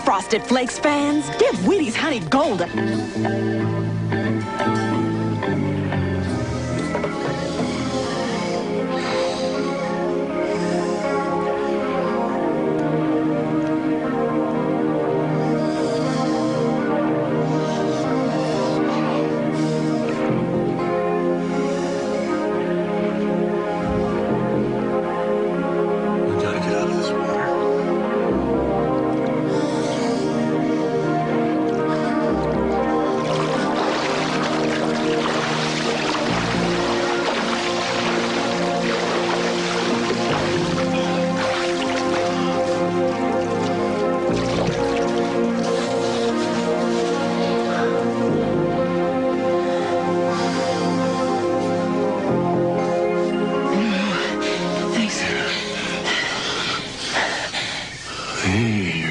Frosted Flakes fans, give Wheaties Honey Golden.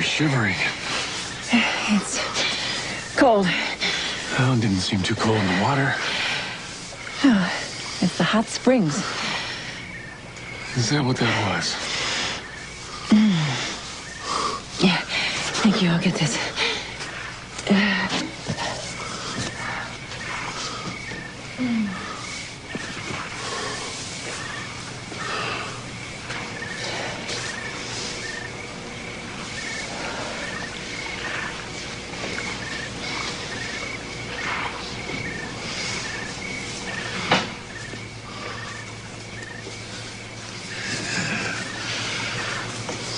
Shivering. It's cold. Well, it didn't seem too cold in the water. Oh, it's the hot springs. Is that what that was? Yeah, thank you. I'll get this.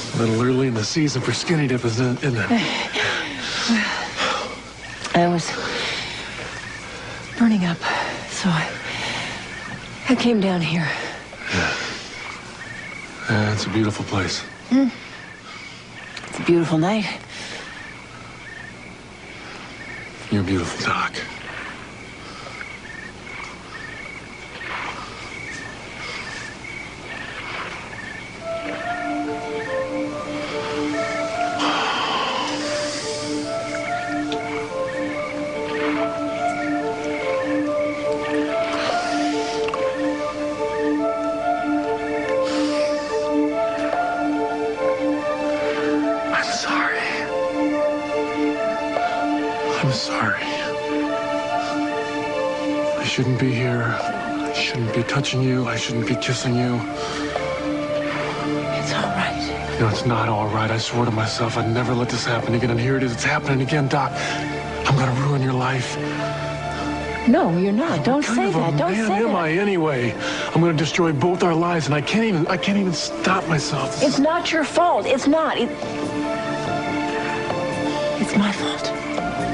A little early in the season for skinny dip, isn't it? I was burning up, so I came down here. Yeah, it's a beautiful place. It's a beautiful night. You're beautiful, Doc. I'm sorry. I shouldn't be here. I shouldn't be touching you. I shouldn't be kissing you. It's all right. No, it's not all right. I swore to myself I'd never let this happen again. And here it is. It's happening again, Doc. I'm gonna ruin your life. No, you're not. Don't say that. Don't say that. Am I anyway? I'm gonna destroy both our lives, and I can't even stop myself. It's not your fault. It's not. It's my fault.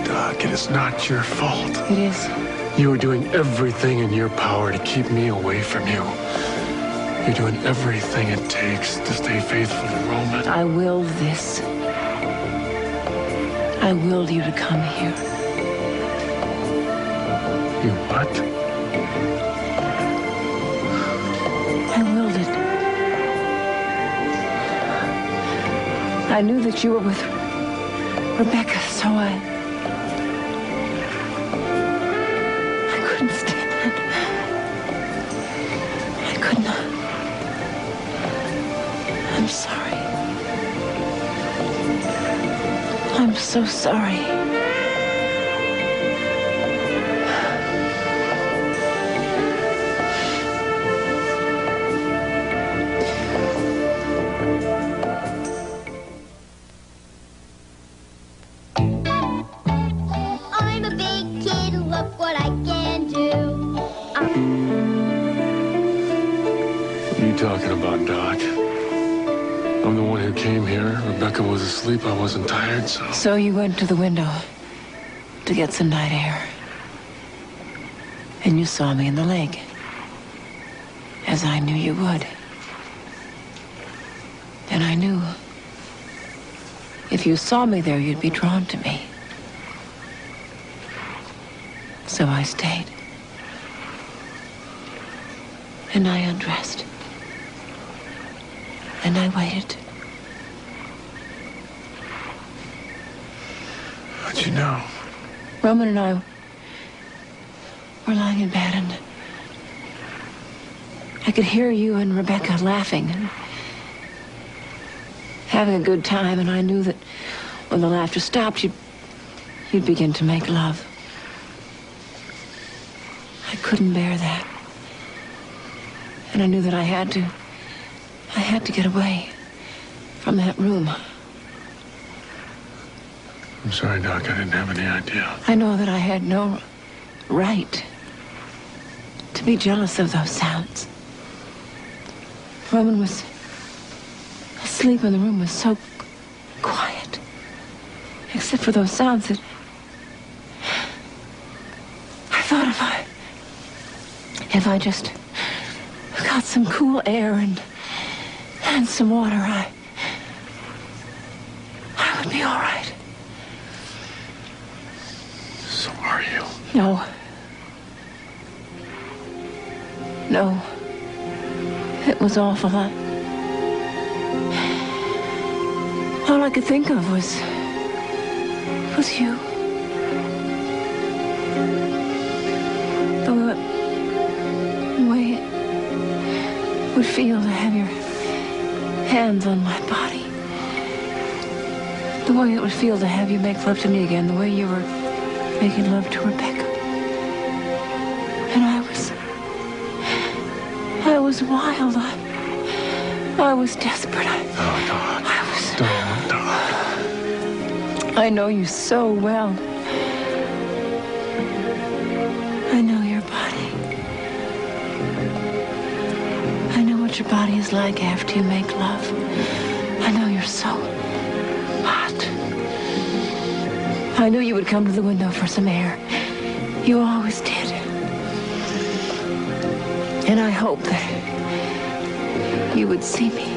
Doc, it is not your fault. It is. You are doing everything in your power to keep me away from you. You're doing everything it takes to stay faithful to Roman. I willed this. I willed you to come here. You what? I willed it. I knew that you were with Rebecca, so I couldn't stand. I could not. I'm sorry. I'm so sorry. Talking about, Doc? I'm the one who came here. Rebecca was asleep. I wasn't tired, so... So you went to the window to get some night air. And you saw me in the lake. As I knew you would. And I knew if you saw me there, you'd be drawn to me. So I stayed. And I undressed. And I waited. How'd you know? Roman and I were lying in bed, and I could hear you and Rebecca laughing and having a good time, and I knew that When the laughter stopped, you'd begin to make love. I couldn't bear that. And I knew that I had to get away from that room. I'm sorry, Doc. I didn't have any idea. I know that I had no right to be jealous of those sounds. Roman was asleep and the room was so quiet. Except for those sounds that... I thought if I just got some cool air and some water, I would be all right. So are you? No. No. It was awful. All I could think of was you. The way it would feel to have your hands on my body. The way it would feel to have you make love to me again, the way you were making love to Rebecca. And I was wild. I was desperate. Oh, Doc. Don't, Doc. I know you so well. I know your body. I know what your body is like after you make love. I know you're so hot. I knew you would come to the window for some air. You always did. And I hoped that you would see me.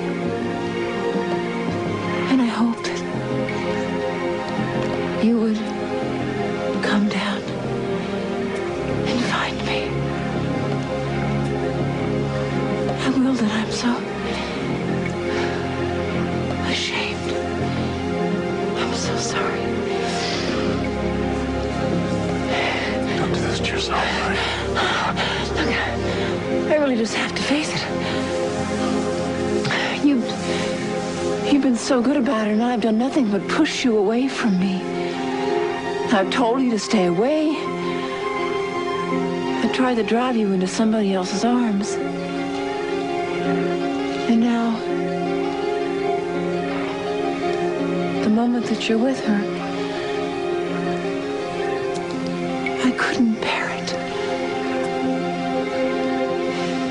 And I hoped that you would come down and find me. I will that I'm so ashamed. I'm so sorry. Don't do this to yourself, right? Look, I really just have to face it. You've been so good about it, and I've done nothing but push you away from me. I've told you to stay away. I tried to drive you into somebody else's arms. And now, the moment that you're with her, I couldn't bear it.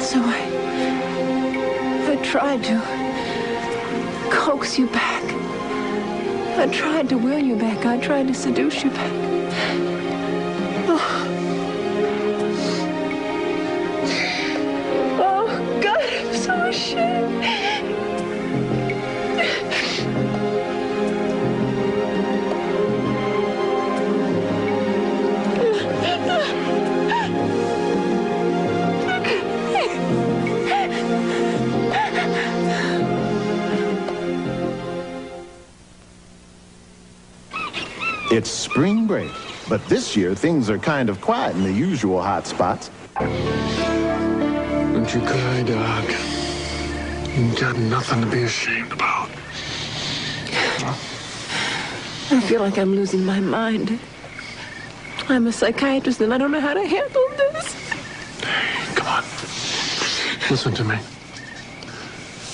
So I tried to coax you back. I tried to will you back. I tried to seduce you back. Oh, God, I'm so ashamed. It's spring break, but this year things are kind of quiet in the usual hot spots. Don't you cry, Doc. You've got nothing to be ashamed about. I feel like I'm losing my mind. I'm a psychiatrist and I don't know how to handle this. Hey, come on. Listen to me.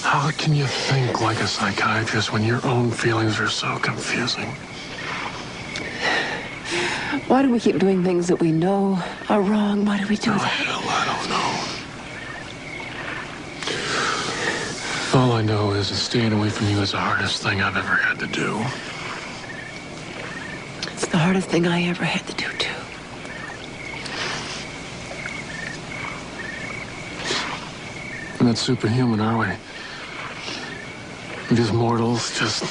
How can you think like a psychiatrist when your own feelings are so confusing? Why do we keep doing things that we know are wrong? Why do we do Oh, that? hell, I don't know. All I know is that staying away from you is the hardest thing I've ever had to do. It's the hardest thing I ever had to do, too. We're not superhuman, are we? We're just mortals, just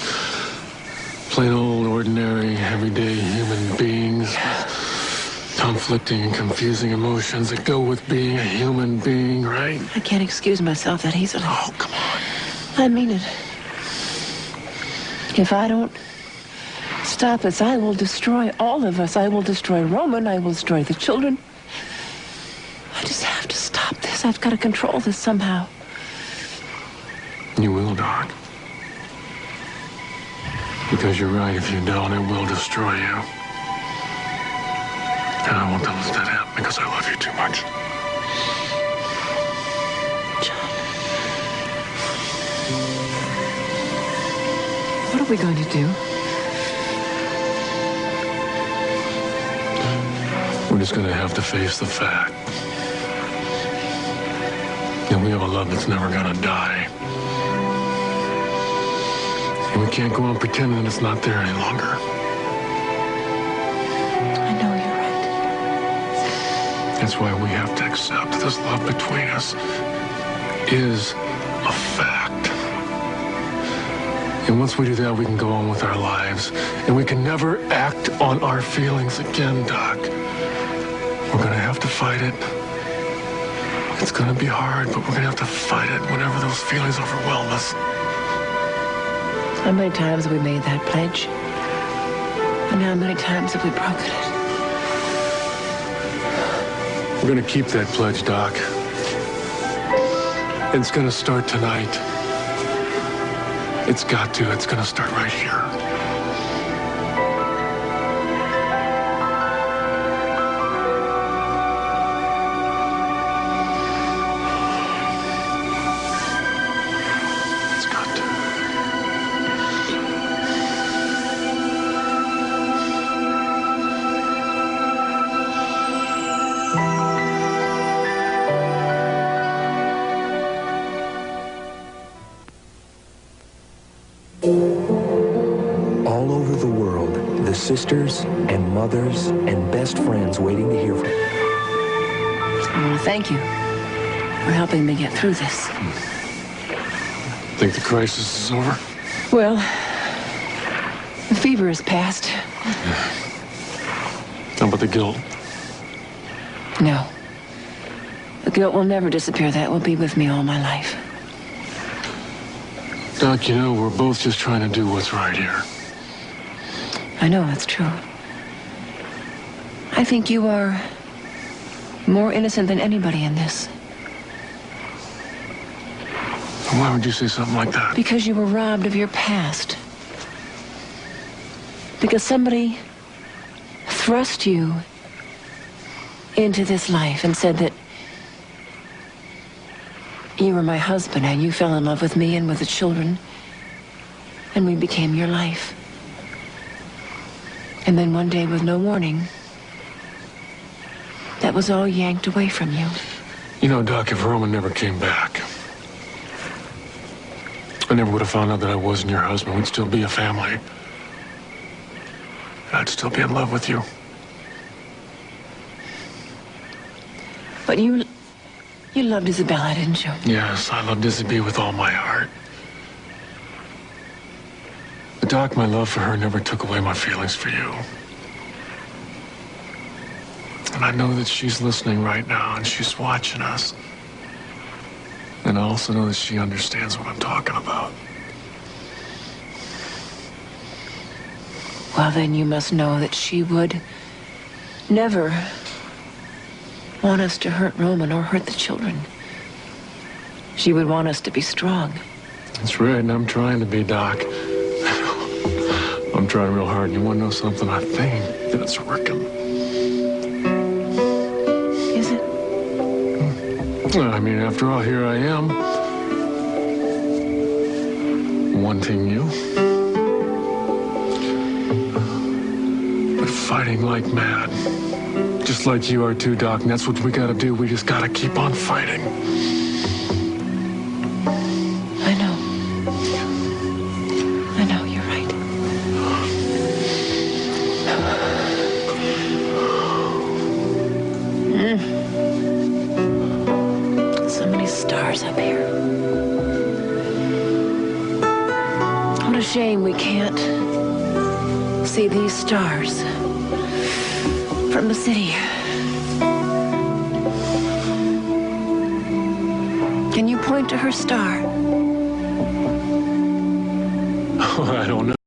plain old, ordinary, everyday human beings with conflicting and confusing emotions that go with being a human being, right? I can't excuse myself that easily. Oh, come on. I mean it. If I don't stop this, I will destroy all of us. I will destroy Roman. I will destroy the children. I just have to stop this. I've got to control this somehow. You will, Doc. Because you're right, if you don't, it will destroy you. And I won't let that happen because I love you too much. John. What are we going to do? We're just going to have to face the fact that we have a love that's never going to die. And we can't go on pretending it's not there any longer. I know you're right. That's why we have to accept this love between us is a fact. And once we do that, we can go on with our lives. And we can never act on our feelings again, Doc. We're going to have to fight it. It's going to be hard, but we're going to have to fight it whenever those feelings overwhelm us. How many times have we made that pledge? And how many times have we broken it? We're going to keep that pledge, Doc. It's going to start tonight. It's got to. It's going to start right here. It's got to. All over the world, the sisters and mothers and best friends waiting to hear from you. I want to thank you for helping me get through this. Think the crisis is over? Well, the fever is past. How about the guilt? No. The guilt will never disappear. That will be with me all my life. Doc, you know, we're both just trying to do what's right here. I know that's true. I think you are more innocent than anybody in this. Why would you say something like that? Because you were robbed of your past. Because somebody thrust you into this life and said that you were my husband and you fell in love with me and with the children, and we became your life. And then one day, with no warning, that was all yanked away from you. You know, Doc, if Roman never came back, I never would have found out that I wasn't your husband. We'd still be a family. I'd still be in love with you. But you loved Isabella, didn't you? Yes, I loved Isabella with all my heart. But Doc, my love for her never took away my feelings for you. And I know that she's listening right now and she's watching us. And I also know that she understands what I'm talking about. Well, then you must know that she would never want us to hurt Roman or hurt the children. She would want us to be strong. That's right, and I'm trying to be, Doc. I'm trying real hard. You want to know something? I think that it's working. Is it? Well, I mean, after all, here I am. Wanting you. But fighting like mad. Just like you are too, Doc, and that's what we gotta do. We just gotta keep on fighting. I know. I know, you're right. So many stars up here. What a shame we can't see these stars from the city. Can you point to her star? I don't know.